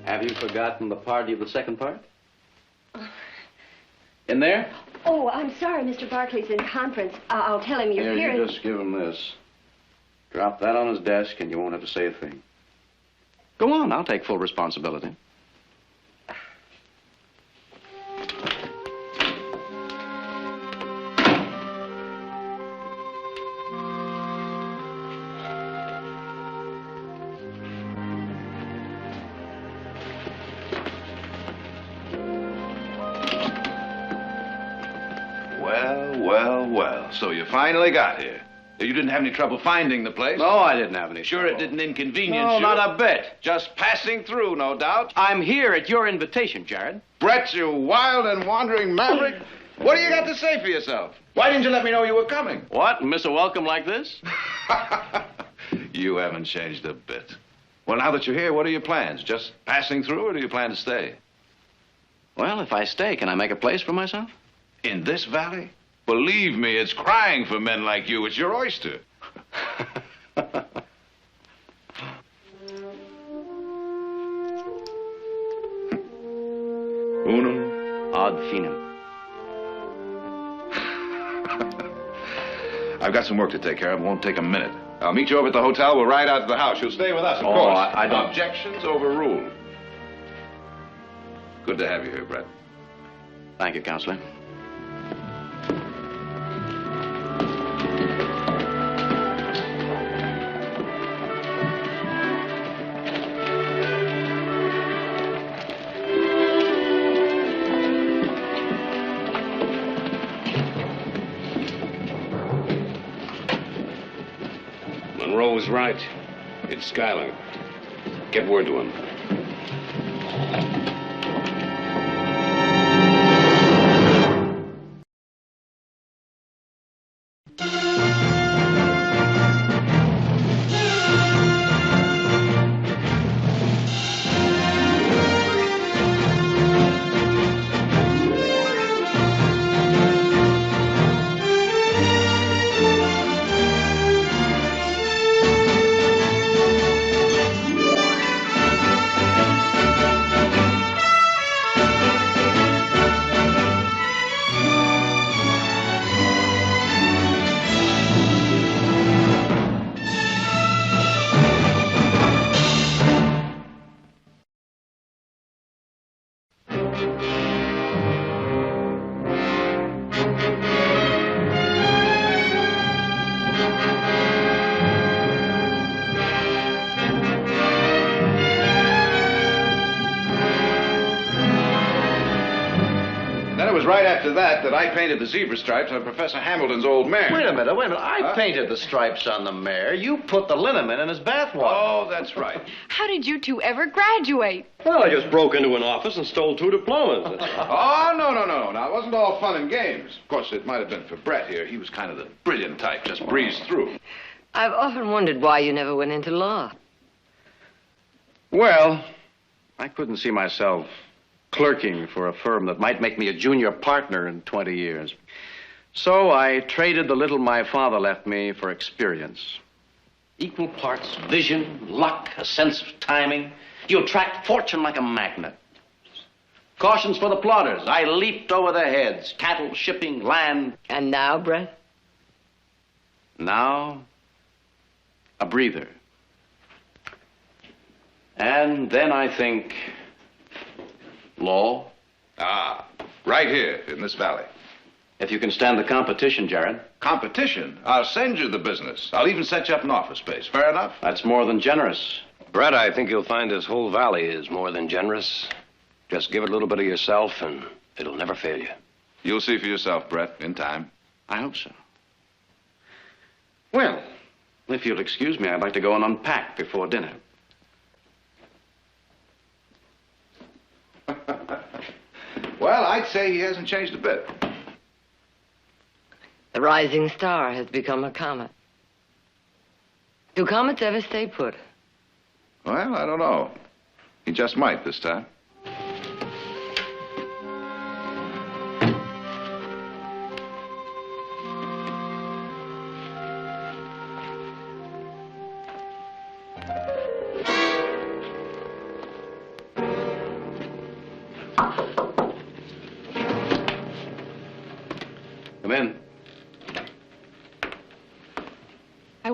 Have you forgotten the party of the second part? In there? Oh, I'm sorry, Mr. Barclay's in conference. I'll tell him you're here. You just give him this. Drop that on his desk and you won't have to say a thing. Go on, I'll take full responsibility. Well, so you finally got here. You didn't have any trouble finding the place? No, I didn't have any Sure trouble. it didn't inconvenience No, you? not a bit. Just passing through, no doubt. I'm here at your invitation, Jared. Brett, you wild and wandering maverick. What do you got to say for yourself? Why didn't you let me know you were coming? What? Miss a welcome like this? You haven't changed a bit. Well, now that you're here, what are your plans? Just passing through, or do you plan to stay? Well, if I stay, can I make a place for myself? In this valley? Believe me, it's crying for men like you. It's your oyster. Unum ad finem. I've got some work to take care of. It won't take a minute. I'll meet you over at the hotel. We'll ride out to the house. You'll stay with us, of course. I don't... Objections overruled. Good to have you here, Brett. Thank you, Counselor. Monroe was right. It's Schuyler. Get word to him. Right after that I painted the zebra stripes on Professor Hamilton's old mare. Wait a minute. I painted the stripes on the mare. You put the liniment in his bathwater. Oh, that's right. How did you two ever graduate? Well, I just broke into an office and stole 2 diplomas. Oh, no. Now, it wasn't all fun and games. Of course, it might have been for Brett here. He was kind of the brilliant type, just breezed through. I've often wondered why you never went into law. Well, I couldn't see myself clerking for a firm that might make me a junior partner in 20 years. So I traded the little my father left me for experience. Equal parts vision, luck, a sense of timing. You attract fortune like a magnet. Cautions for the plotters. I leaped over their heads. Cattle, shipping, land. And now, Brett? Now, a breather. And then I think... law. Ah, right here in this valley. If you can stand the competition, Jared. Competition? I'll send you the business. I'll even set you up an office space. Fair enough? That's more than generous. Brett, I think you'll find this whole valley is more than generous. Just give it a little bit of yourself, and it'll never fail you. You'll see for yourself, Brett, in time. I hope so. Well, if you'll excuse me, I'd like to go and unpack before dinner. Well, I'd say he hasn't changed a bit. The rising star has become a comet. Do comets ever stay put? Well, I don't know. He just might this time.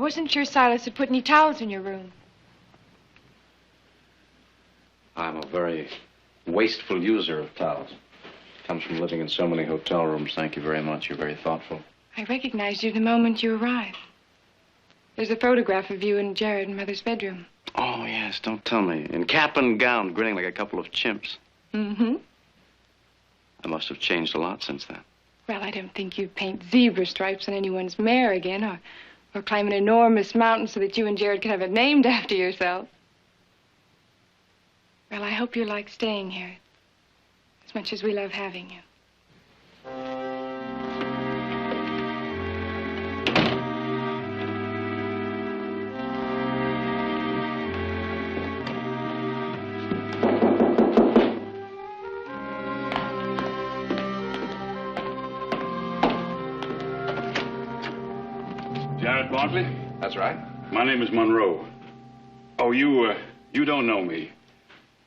wasn't sure Silas had put any towels in your room. I'm a very wasteful user of towels. Comes from living in so many hotel rooms. Thank you very much. You're very thoughtful. I recognized you the moment you arrived. There's a photograph of you and Jared in Mother's bedroom. Oh, yes, don't tell me. In cap and gown, grinning like a couple of chimps. Mm-hmm. I must have changed a lot since then. Well, I don't think you'd paint zebra stripes on anyone's mare again, or climb an enormous mountain so that you and Jared could have it named after yourself. Well, I hope you like staying here as much as we love having you. Jared Barkley? That's right. My name is Monroe. Oh, you don't know me.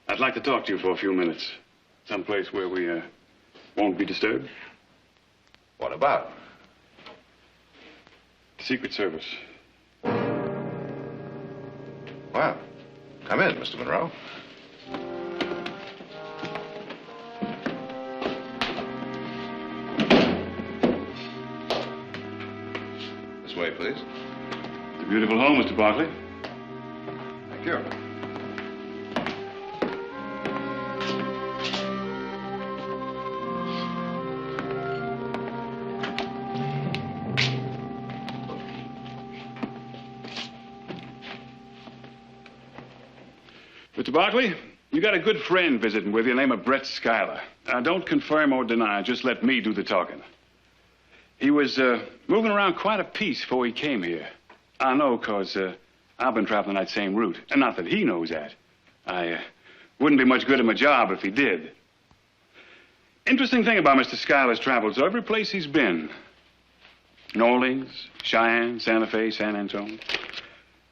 I'd like to talk to you for a few minutes. Someplace where we, won't be disturbed. What about? Secret Service. Well, come in, Mr. Monroe. This way, please. It's a beautiful home, Mr. Barkley. Thank you. Mr. Barkley, you got a good friend visiting with you named Brett Schuyler. Don't confirm or deny, just let me do the talking. He was moving around quite a piece before he came here. I know, because I've been traveling that same route. And not that he knows that. I wouldn't be much good at my job if he did. Interesting thing about Mr. Schuyler's travels, every place he's been, New Orleans, Cheyenne, Santa Fe, San Antonio,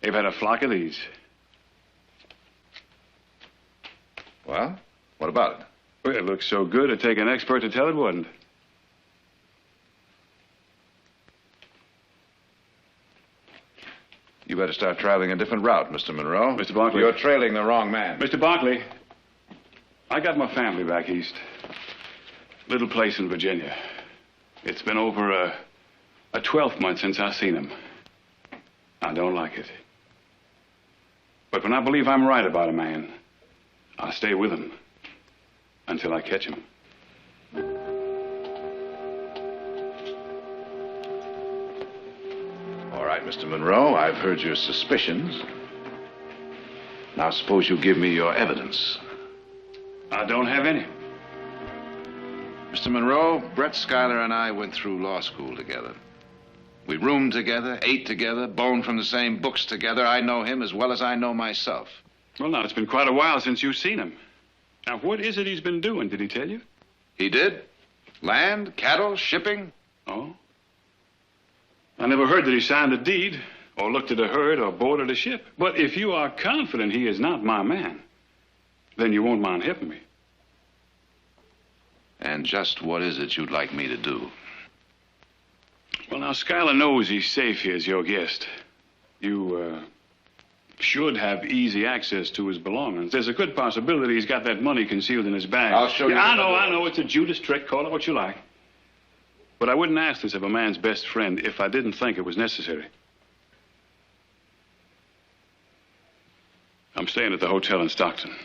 they've had a flock of these. Well, what about it? Well, it looks so good, it'd take an expert to tell it wouldn't. You better start traveling a different route, Mr. Monroe. Mr. Barkley. You're trailing the wrong man. Mr. Barkley, I got my family back east. Little place in Virginia. It's been over a 12th month since I seen him. I don't like it. But when I believe I'm right about a man, I'll stay with him until I catch him. All right, Mr. Monroe, I've heard your suspicions. Now suppose you give me your evidence. I don't have any. Mr. Monroe, Brett Schuyler and I went through law school together. We roomed together, ate together, boned from the same books together. I know him as well as I know myself. Well, now, it's been quite a while since you've seen him. Now, what is it he's been doing? Did he tell you? He did. Land, cattle, shipping. Oh? I never heard that he signed a deed, or looked at a herd, or boarded a ship. But if you are confident he is not my man, then you won't mind helping me. And just what is it you'd like me to do? Well, now, Schuyler knows he's safe here as your guest. You, should have easy access to his belongings. There's a good possibility he's got that money concealed in his bag. I'll show you. Yeah, I know. It's a Judas trick. Call it what you like. But I wouldn't ask this of a man's best friend if I didn't think it was necessary. I'm staying at the hotel in Stockton.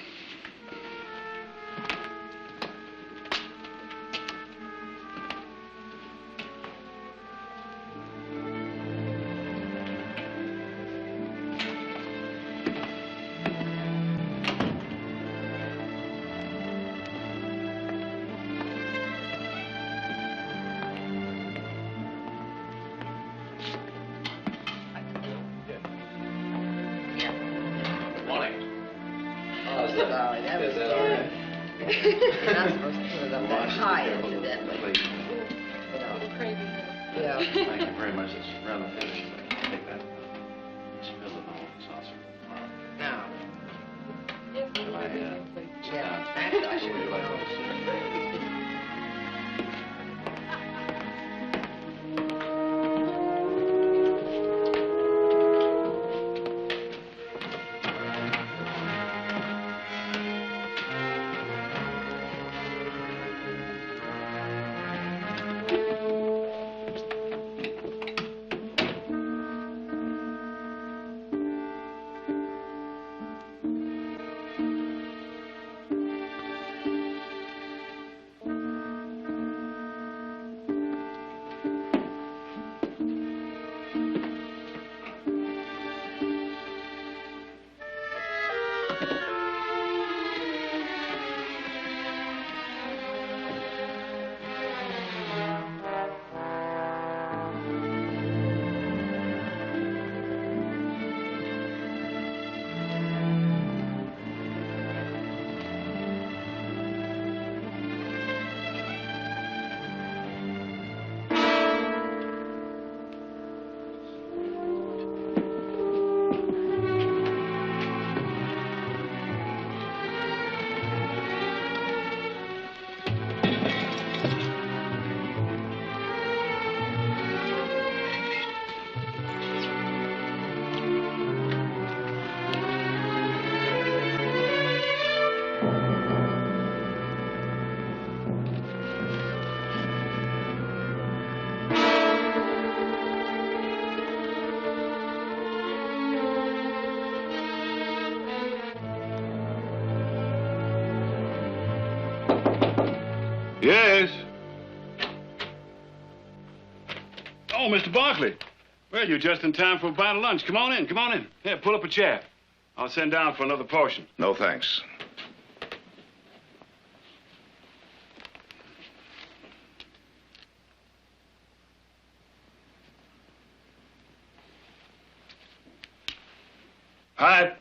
Yes? Oh, Mr. Barkley. Well, you're just in time for a bite of lunch. Come on in, come on in. Here, pull up a chair. I'll send down for another portion. No, thanks. Hi.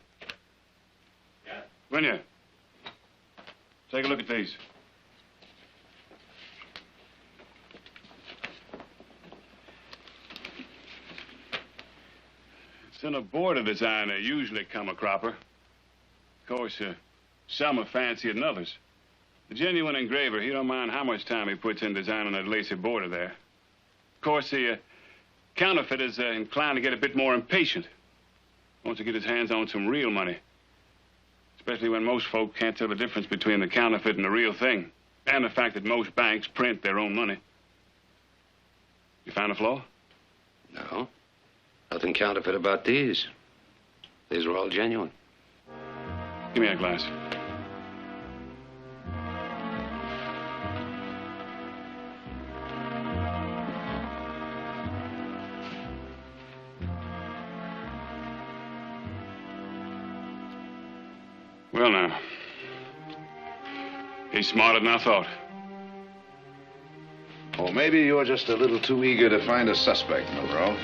Yeah? Winnie, take a look at these. It's in a border design they usually come a cropper. Of course, some are fancier than others. The genuine engraver, he don't mind how much time he puts in designing that lacy border there. Of course, the counterfeit is inclined to get a bit more impatient. Wants to get his hands on some real money. Especially when most folk can't tell the difference between the counterfeit and the real thing. And the fact that most banks print their own money. You found a flaw? No. Nothing counterfeit about these. These are all genuine. Give me a glass. Well, now. He's smarter than I thought. Or maybe you're just a little too eager to find a suspect, Monroe.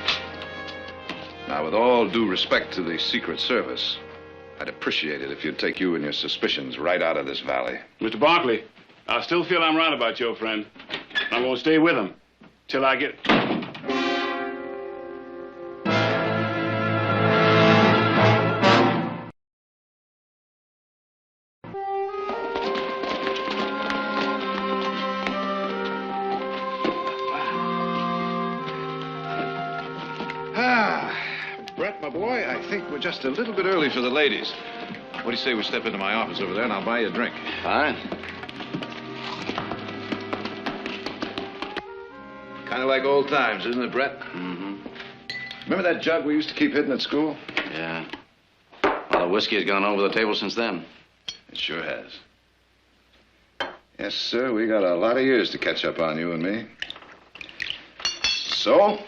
Now, with all due respect to the Secret Service, I'd appreciate it if you'd take you and your suspicions right out of this valley. Mr. Barkley, I still feel I'm right about your friend. I'm going to stay with him till I get... Brett, my boy, I think we're just a little bit early for the ladies. What do you say we step into my office over there and I'll buy you a drink? Fine. Kind of like old times, isn't it, Brett? Mm-hmm. Remember that jug we used to keep hidden at school? Yeah. Well, the whiskey has gone over the table since then. It sure has. Yes, sir, we got a lot of years to catch up on, you and me. So,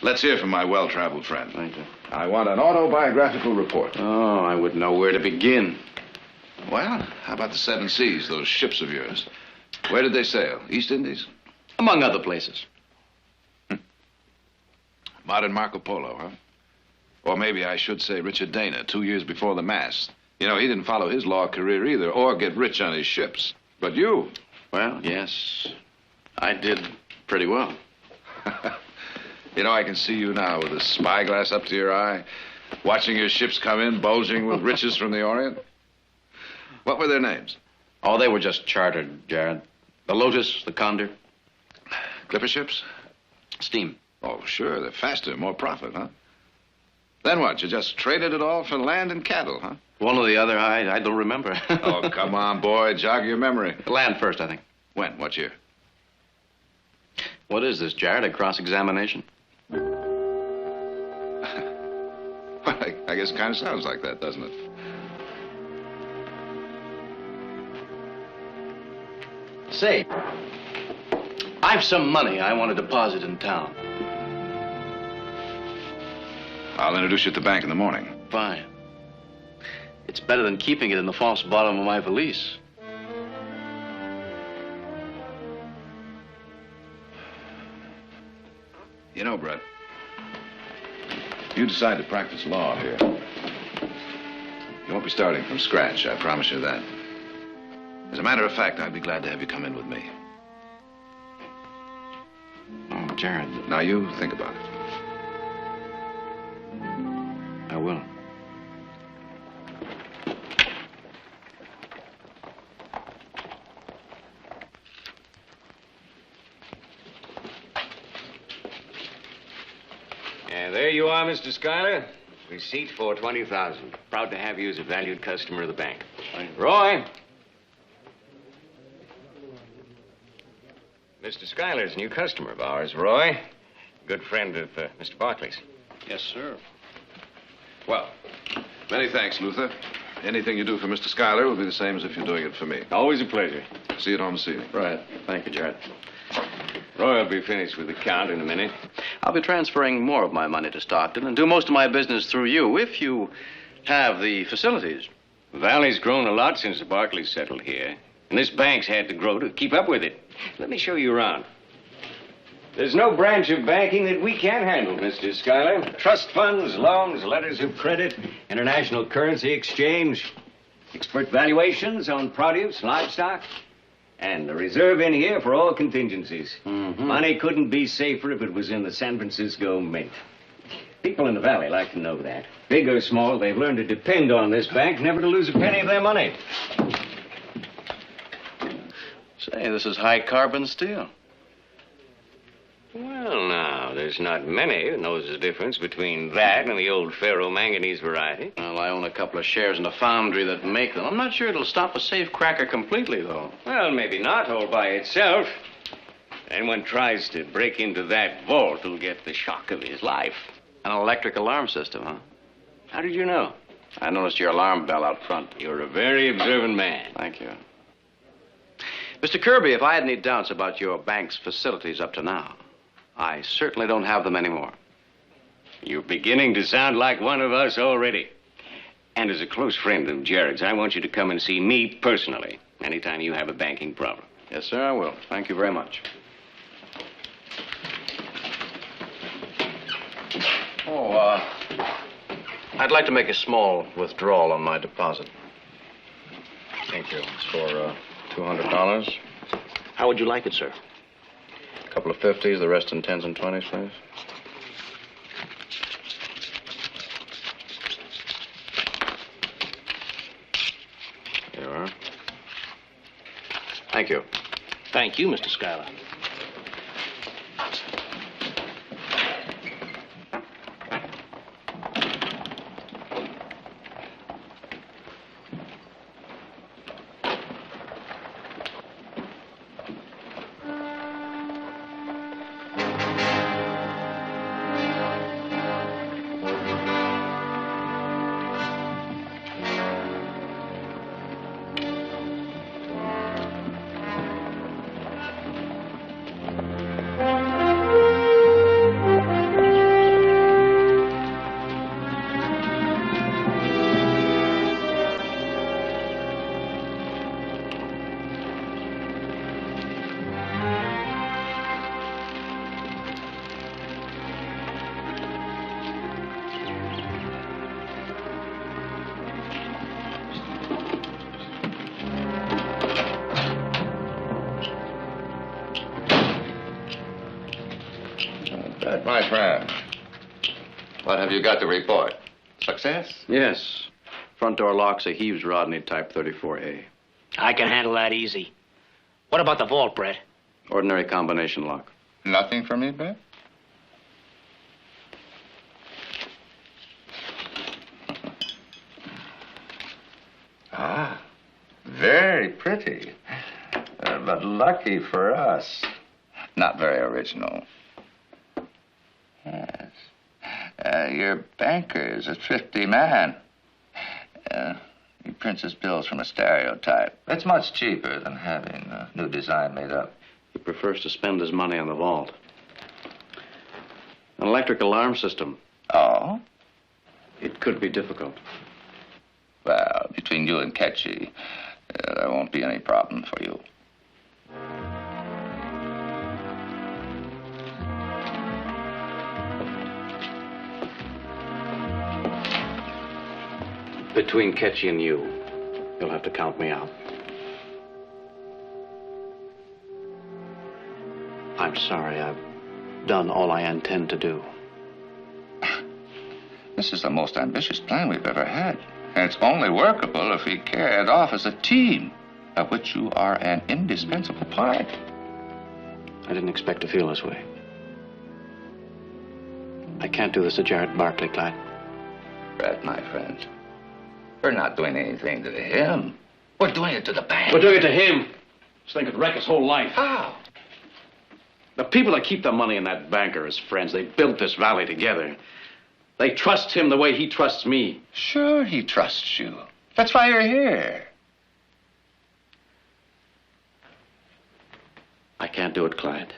let's hear from my well-traveled friend. Thank you. I want an autobiographical report. Oh, I wouldn't know where to begin. Well, how about the Seven Seas, those ships of yours? Where did they sail? East Indies? Among other places. Modern Marco Polo, huh? Or maybe I should say Richard Dana, 2 years before the mast. You know, he didn't follow his law career either, or get rich on his ships. But you... Well, yes, I did pretty well. You know, I can see you now with a spyglass up to your eye, watching your ships come in, bulging with riches from the Orient. What were their names? Oh, they were just chartered, Jared. The Lotus, the Condor. Clipper ships? Steam. Oh, sure. They're faster, more profit, huh? Then what? You just traded it all for land and cattle, huh? One or the other, I don't remember. Oh, come on, boy. Jog your memory. Land first, I think. When? What year? What is this, Jared? A cross-examination? Well, I guess it kind of sounds like that, doesn't it? Say, I've some money I want to deposit in town. I'll introduce you at the bank in the morning. Fine. It's better than keeping it in the false bottom of my valise. You know, Brett, you decide to practice law here. You won't be starting from scratch, I promise you that. As a matter of fact, I'd be glad to have you come in with me. Oh, Jared. Now, you think about it. I will. And there you are, Mr. Schuyler. Receipt for $20,000. Proud to have you as a valued customer of the bank. Roy. Mr. Schuyler's a new customer of ours, Roy. Good friend of Mr. Barclay's. Yes, sir. Well, many thanks, Luther. Anything you do for Mr. Schuyler will be the same as if you're doing it for me. Always a pleasure. See you home this evening. Right. Thank you, Jared. Roy will be finished with the count in a minute. I'll be transferring more of my money to Stockton and do most of my business through you if you have the facilities. The valley's grown a lot since the Barclays settled here, and this bank's had to grow to keep up with it. Let me show you around. There's no branch of banking that we can't handle, Mr. Schuyler. Trust funds, loans, letters of credit, international currency exchange, expert valuations on produce, livestock, and a reserve in here for all contingencies. Mm-hmm. Money couldn't be safer if it was in the San Francisco Mint. People in the valley like to know that. Big or small, they've learned to depend on this bank, never to lose a penny of their money. Say, this is high-carbon steel. Well, now, there's not many who knows the difference between that and the old ferromanganese variety. Well, I own a couple of shares in a foundry that make them. I'm not sure it'll stop a safe cracker completely, though. Well, maybe not all by itself. Anyone tries to break into that vault will get the shock of his life. An electric alarm system, huh? How did you know? I noticed your alarm bell out front. You're a very observant man. Thank you. Mr. Kirby, if I had any doubts about your bank's facilities up to now, I certainly don't have them anymore. You're beginning to sound like one of us already. And as a close friend of Jared's, I want you to come and see me personally anytime you have a banking problem. Yes, sir, I will. Thank you very much. I'd like to make a small withdrawal on my deposit. Thank you. It's for $200. How would you like it, sir? A couple of 50s, the rest in 10s and 20s, please. Here you are. Thank you. Thank you, Mr. Schuyler. My friend, what have you got to report? Success? Yes. Front door lock's a Heaves Rodney type 34A. I can handle that easy. What about the vault, Brett? Ordinary combination lock. Nothing for me, Brett? Ah, very pretty. But lucky for us. Not very original. Yes. Your banker is a thrifty man. He prints his bills from a stereotype. That's much cheaper than having a new design made up. He prefers to spend his money on the vault. An electric alarm system. Oh? It could be difficult. Well, you and Ketchy, there won't be any problem for you. Between Ketchy and you, you'll have to count me out. I'm sorry. I've done all I intend to do. This is the most ambitious plan we've ever had. And it's only workable if we carry it off as a team, of which you are an indispensable part. I didn't expect to feel this way. I can't do this to Jared Barkley, Clyde. Brett, my friend, we're not doing anything to him. We're doing it to the bank. We're doing it to him. This thing could wreck his whole life. How? The people that keep the money in that bank are his friends. They built this valley together. They trust him the way he trusts me. Sure, he trusts you. That's why you're here. I can't do it, Clyde.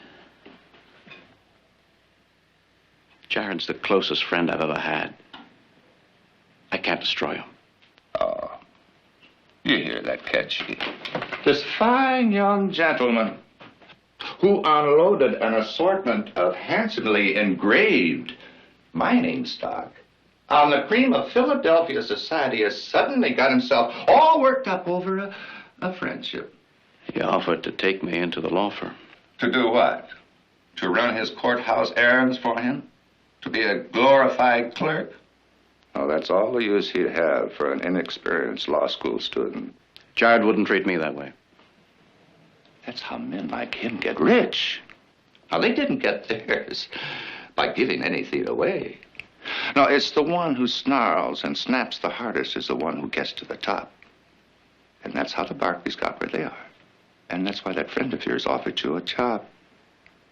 Jared's the closest friend I've ever had. I can't destroy him. Oh, you hear that, Ketchy? This fine young gentleman who unloaded an assortment of handsomely engraved mining stock on the cream of Philadelphia society has suddenly got himself all worked up over a friendship. He offered to take me into the law firm. To do what? To run his courthouse errands for him? To be a glorified clerk? Oh, that's all the use he'd have for an inexperienced law school student. Jared wouldn't treat me that way. That's how men like him get rich. Now, they didn't get theirs by giving anything away. No, it's the one who snarls and snaps the hardest is the one who gets to the top. And that's how the Barkleys got where they are. And that's why that friend of yours offered you a job.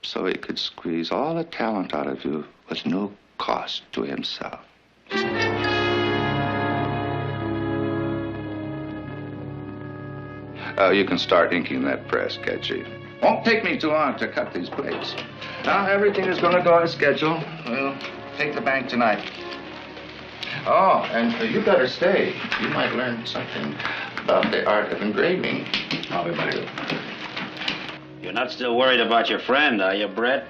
So he could squeeze all the talent out of you with no cost to himself. You can start inking that press, Ketchy. Won't take me too long to cut these plates. Now, everything is going to go as scheduled. We'll take the bank tonight. Oh, and you better stay. You might learn something about the art of engraving. I'll be back. You're not still worried about your friend, are you, Brett?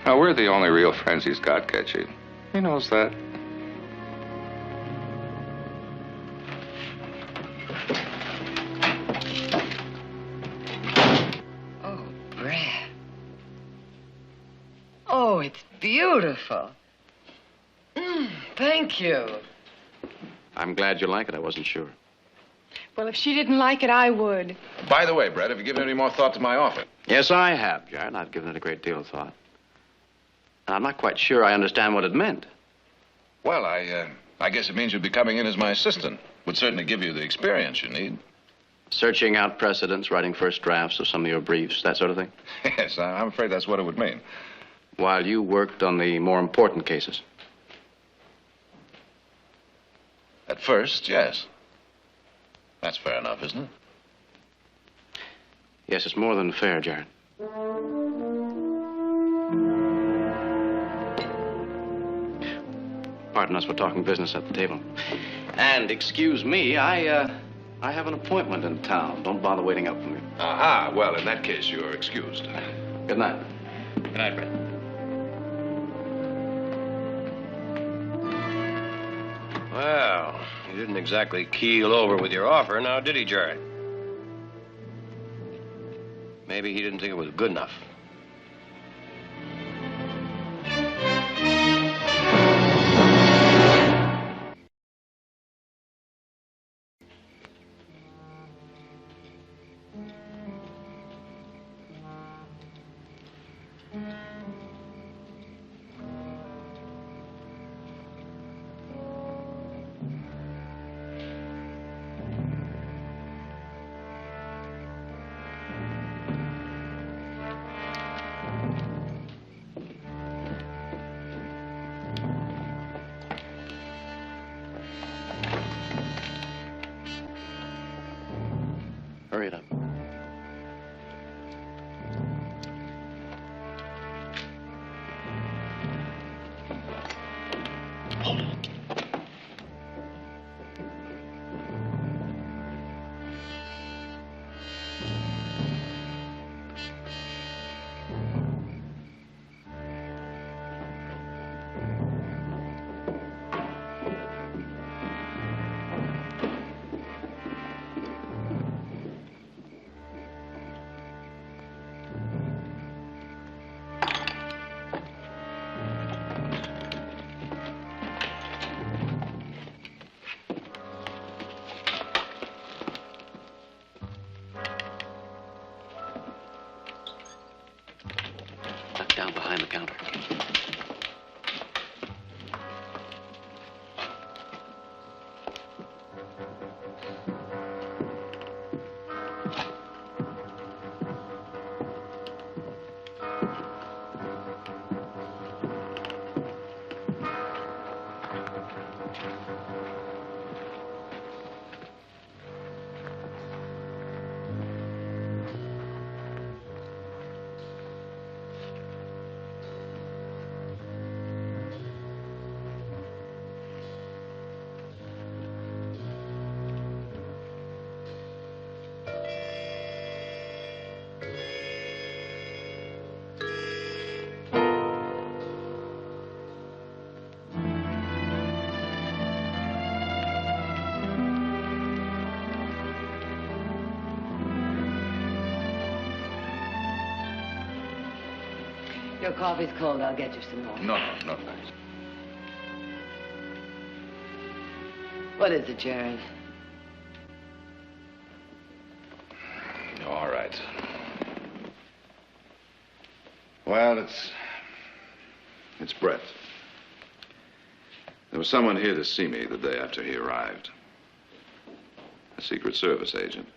Now, we're the only real friends he's got, Ketchy. He knows that. Oh, Brett. Oh, it's beautiful. Thank you. I'm glad you like it. I wasn't sure. Well, if she didn't like it, I would. By the way, Brett, have you given any more thought to my offer? Yes, I have, Jared. I've given it a great deal of thought. And I'm not quite sure I understand what it meant. Well, I guess it means you'll be coming in as my assistant. Would certainly give you the experience you need. Searching out precedents, writing first drafts of some of your briefs, that sort of thing? Yes, I'm afraid that's what it would mean. While you worked on the more important cases. At first, yes. That's fair enough, isn't it? Yes, it's more than fair, Jared. Pardon us, we're talking business at the table. And excuse me, I have an appointment in town. Don't bother waiting up for me. Aha, well, in that case, you're excused. Good night. Good night, Brett. Well, he didn't exactly keel over with your offer, now did he, Jared? Maybe he didn't think it was good enough. Hurry it up. your coffee's cold, I'll get you some more. No, thanks. What is it, Jared? All right. Well, it's Brett. There was someone here to see me the day after he arrived. A Secret Service agent.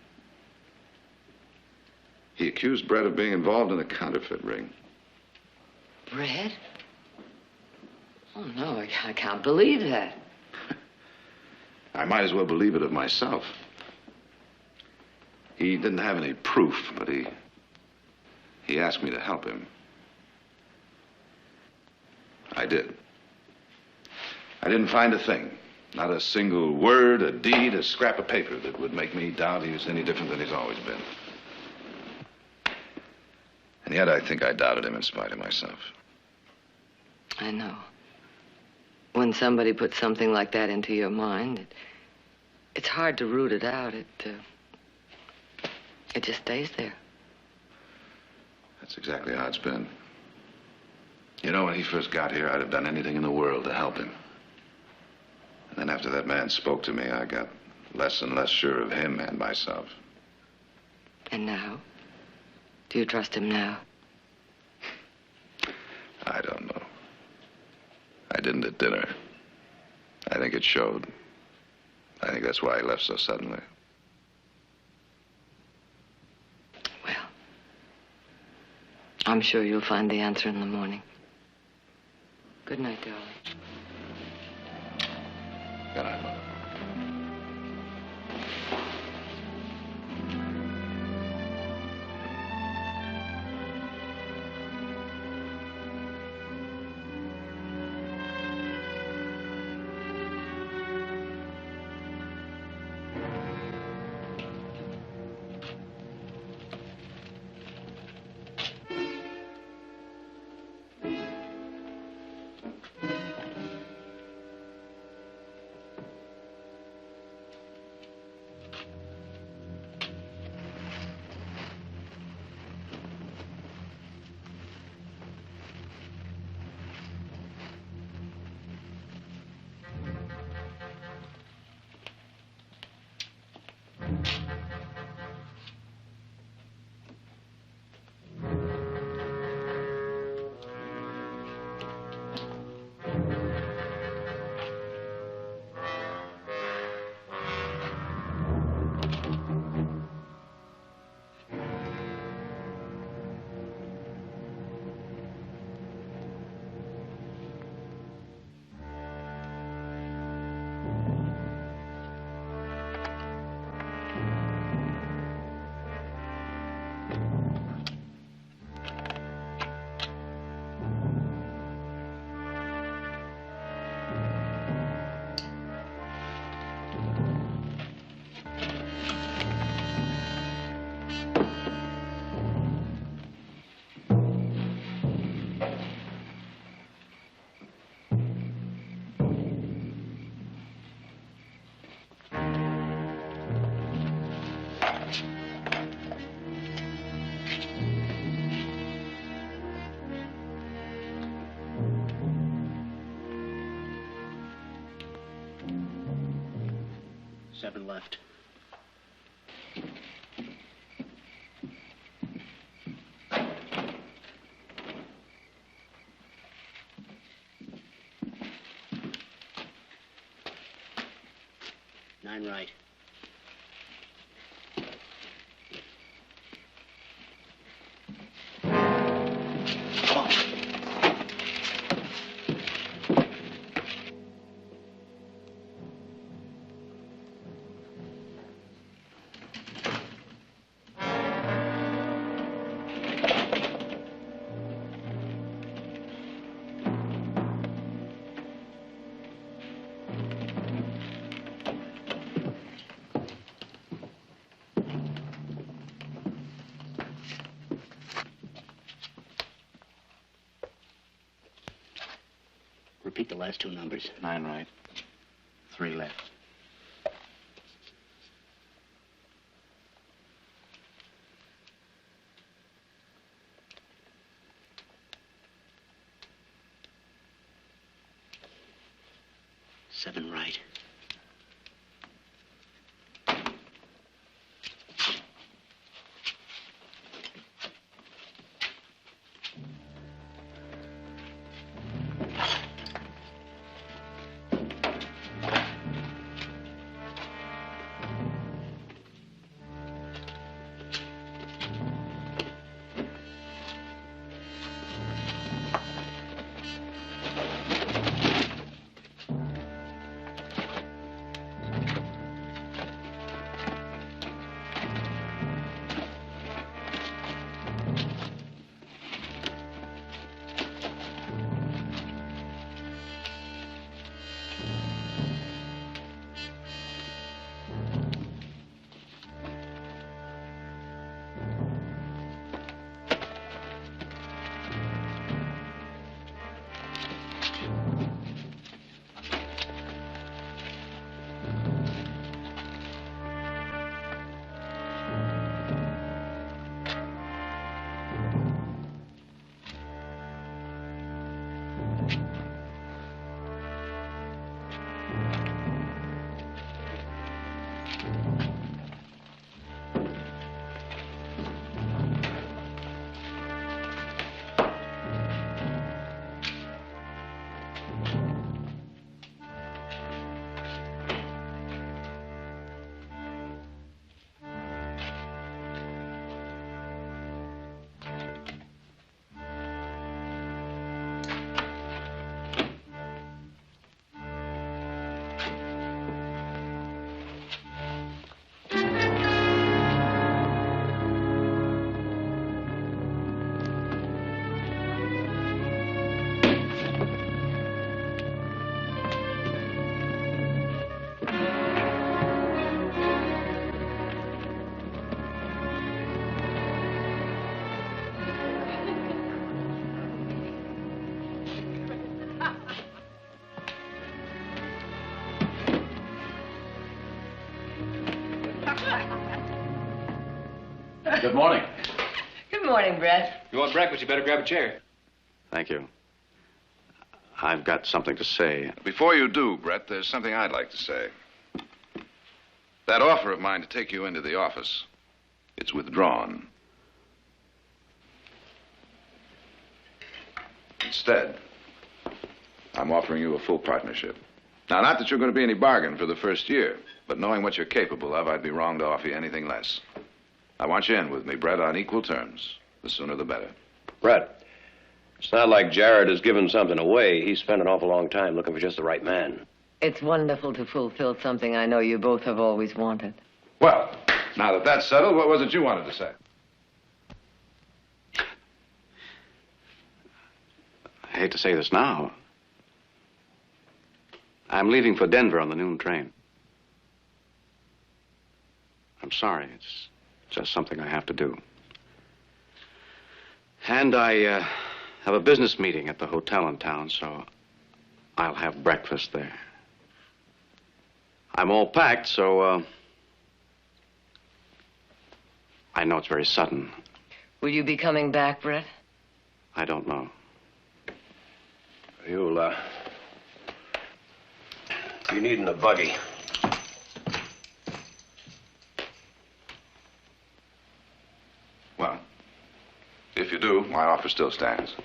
He accused Brett of being involved in a counterfeit ring. Brett? Oh, no, I can't believe that. I might as well believe it of myself. He didn't have any proof, but he asked me to help him. I did. I didn't find a thing. Not a single word, a deed, a scrap of paper that would make me doubt he was any different than he's always been. And yet I think I doubted him in spite of myself. I know. When somebody puts something like that into your mind, it's hard to root it out. It just stays there. That's exactly how it's been. You know, when he first got here, I'd have done anything in the world to help him. And then after that man spoke to me, I got less and less sure of him and myself. And now? Do you trust him now? I don't know. I didn't at dinner. I think it showed. I think that's why he left so suddenly. Well, I'm sure you'll find the answer in the morning. Good night, darling. Good night, Mother. Seven left. Nine right. Repeat the last two numbers. 9 right, 3 left. 7 right. Good morning. Good morning, Brett. You want breakfast, you better grab a chair. Thank you. I've got something to say. Before you do, Brett, there's something I'd like to say. That offer of mine to take you into the office, it's withdrawn. Instead, I'm offering you a full partnership. Now, not that you're going to be any bargain for the first year, but knowing what you're capable of, I'd be wrong to offer you anything less. I want you in with me, Brett, on equal terms. The sooner the better. Brett, it's not like Jared has given something away. He spent an awful long time looking for just the right man. It's wonderful to fulfill something I know you both have always wanted. Well, now that that's settled, what was it you wanted to say? I hate to say this now. I'm leaving for Denver on the noon train. I'm sorry. It's just something I have to do. And I have a business meeting at the hotel in town, so I'll have breakfast there. I'm all packed, so I know it's very sudden. Will you be coming back, Brett? I don't know. You'll, you needin' a buggy. Well, if you do, my offer still stands.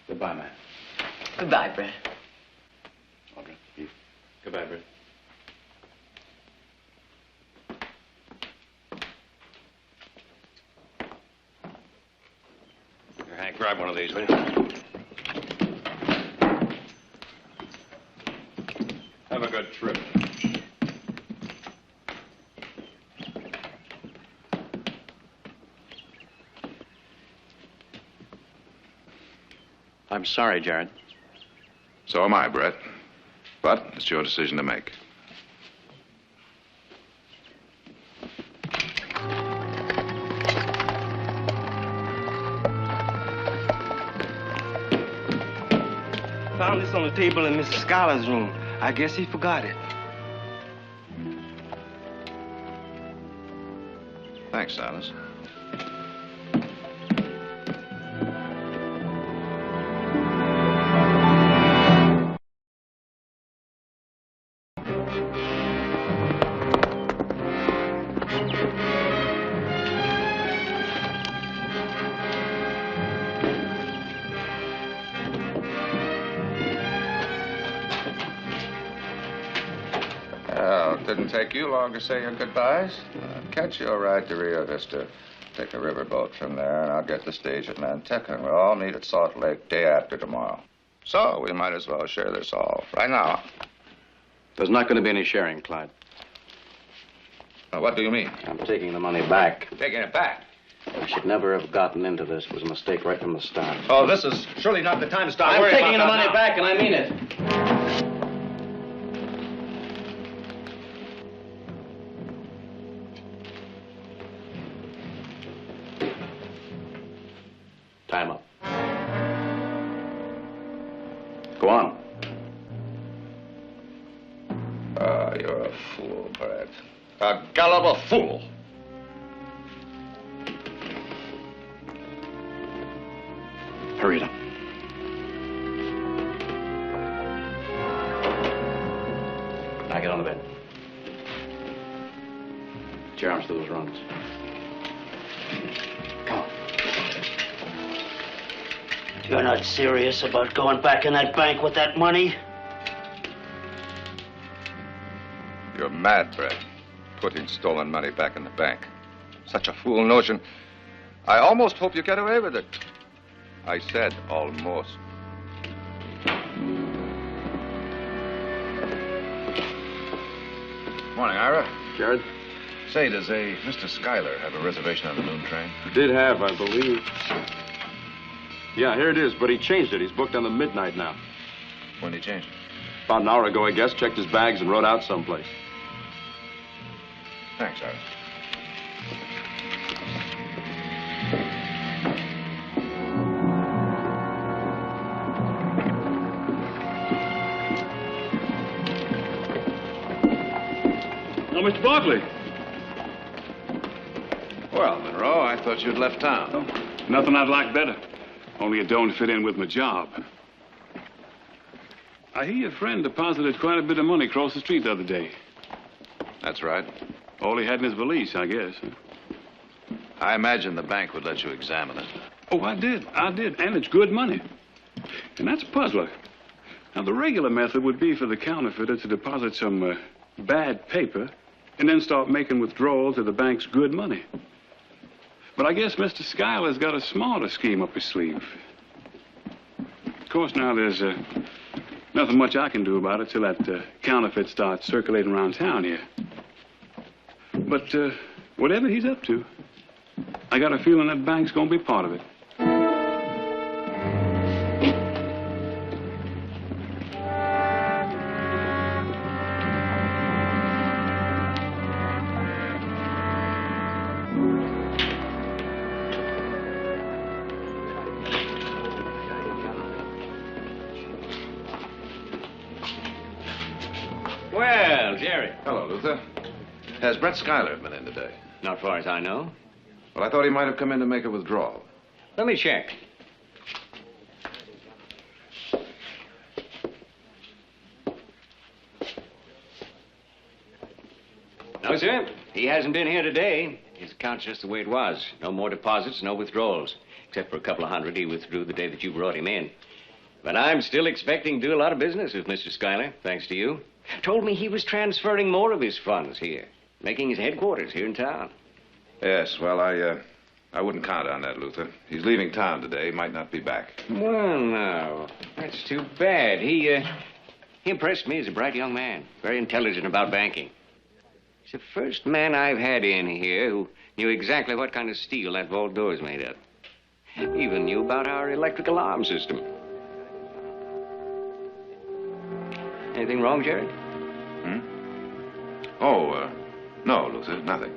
Goodbye, man. Goodbye, Brett. Audrey. Goodbye, Brett. Here, Hank, grab one of these, will you? Have a good trip. I'm sorry, Jared. So am I, Brett. But it's your decision to make. Found this on the table in Mr. Schuyler's room. I guess he forgot it. Thanks, Silas. Well, it didn't take you long to say your goodbyes. I'll catch you a ride to Rio Vista. Take a riverboat from there, and I'll get the stage at Nantucket, and we'll all meet at Salt Lake day after tomorrow. So we might as well share this all right now. There's not going to be any sharing, Clyde. What do you mean? I'm taking the money back. Taking it back? We should never have gotten into this. It was a mistake right from the start. Oh, this is surely not the time to start I'm worrying taking the about money that back, and I mean it. Time up. Go on. Ah, you're a fool, Brett. A gullible fool. Hurry it up. Now get on the bed. Put your arms through those rungs. Come on. You're not serious about going back in that bank with that money? You're mad, Brett. Putting stolen money back in the bank. Such a fool notion. I almost hope you get away with it. I said almost. Morning, Ira. Jared? Say, does a Mr. Schuyler have a reservation on the noon train? Did have, I believe. Yeah, here it is, but he changed it. He's booked on the midnight now. When did he change it? About an hour ago, I guess. Checked his bags and rode out someplace. Thanks, Ira. Oh, Mr. Barkley. Well, Monroe, I thought you'd left town. Oh, nothing I'd like better. Only it don't fit in with my job. I hear your friend deposited quite a bit of money across the street the other day. That's right. All he had in his valise, I guess. I imagine the bank would let you examine it. Oh, I did. And it's good money. And that's a puzzler. Now, the regular method would be for the counterfeiter to deposit some bad paper and then start making withdrawals of the bank's good money. But I guess Mr. Schuyler's got a smarter scheme up his sleeve. Of course, now there's nothing much I can do about it till that counterfeit starts circulating around town here. But whatever he's up to, I got a feeling that bank's gonna be part of it. Well, Jerry. Hello, Luther. Has Brett Schuyler been in today? Not far as I know. Well, I thought he might have come in to make a withdrawal. Let me check. No, sir. He hasn't been here today. His account's just the way it was. No more deposits, no withdrawals. Except for a couple of hundred he withdrew the day that you brought him in. But I'm still expecting to do a lot of business with Mr. Schuyler, thanks to you. Told me he was transferring more of his funds here, making his headquarters here in town. Yes, well, I wouldn't count on that, Luther. He's leaving town today. He might not be back. Well, now, that's too bad. He impressed me as a bright young man, very intelligent about banking. He's the first man I've had in here who knew exactly what kind of steel that vault door is made of. He even knew about our electric alarm system. Anything wrong, Jerry? Oh, no, Luther, nothing.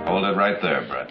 Hold it right there, Brett.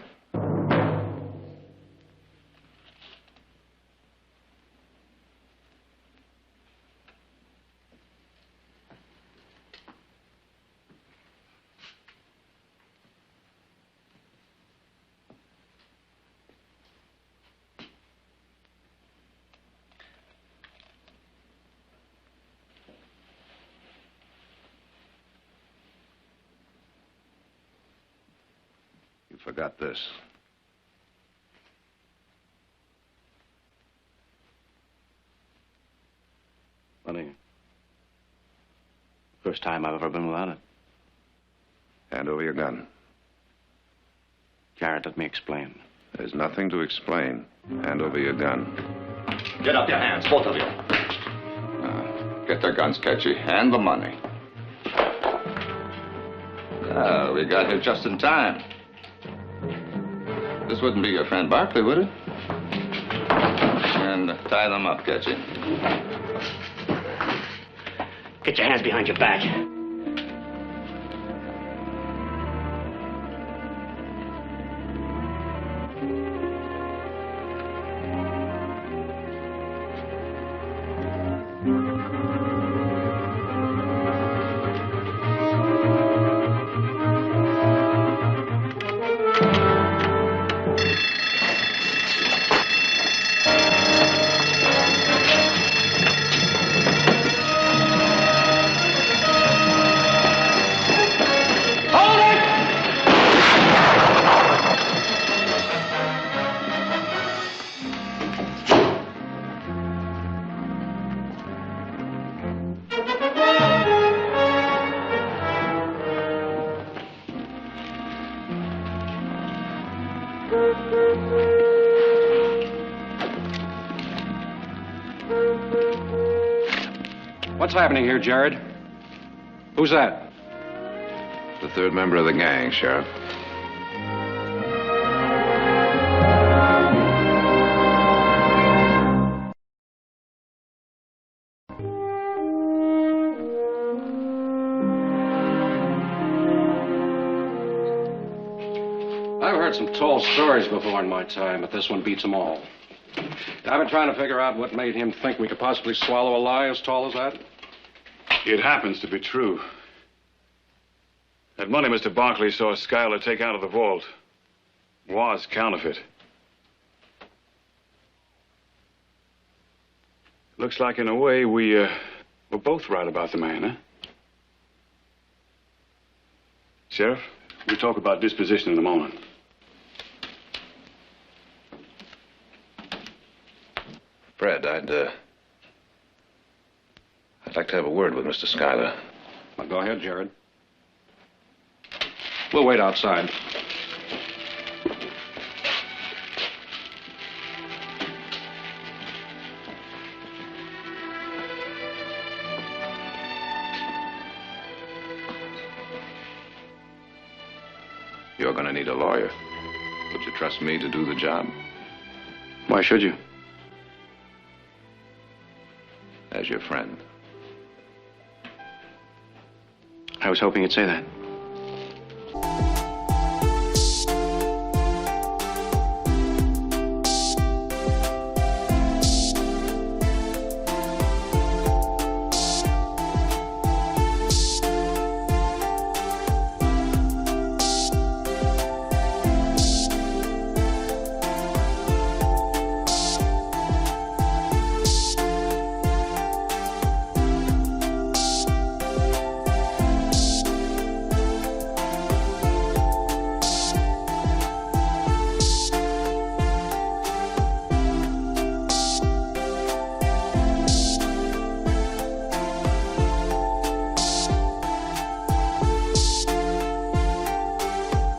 You forgot this. Funny. First time I've ever been without it. Hand over your gun. Jared, let me explain. There's nothing to explain. Hand over your gun. Get up your hands, both of you. Get their guns, Ketchy, and the money. We got here just in time. This wouldn't be your friend Barkley, would it? And tie them up, Ketchy. Get your hands behind your back. What's happening here, Jared? Who's that? The third member of the gang, Sheriff. heard some tall stories before in my time, but this one beats them all. I've been trying to figure out what made him think we could possibly swallow a lie as tall as that. It happens to be true. That money Mr. Barkley saw Schuyler take out of the vault was counterfeit. Looks like, in a way, we're both right about the man, huh? Sheriff, we'll talk about disposition in a moment. Fred, I'd like to have a word with Mr. Schuyler. Well, go ahead, Jared. We'll wait outside. You're going to need a lawyer. Would you trust me to do the job? Why should you? As your friend. I was hoping you'd say that.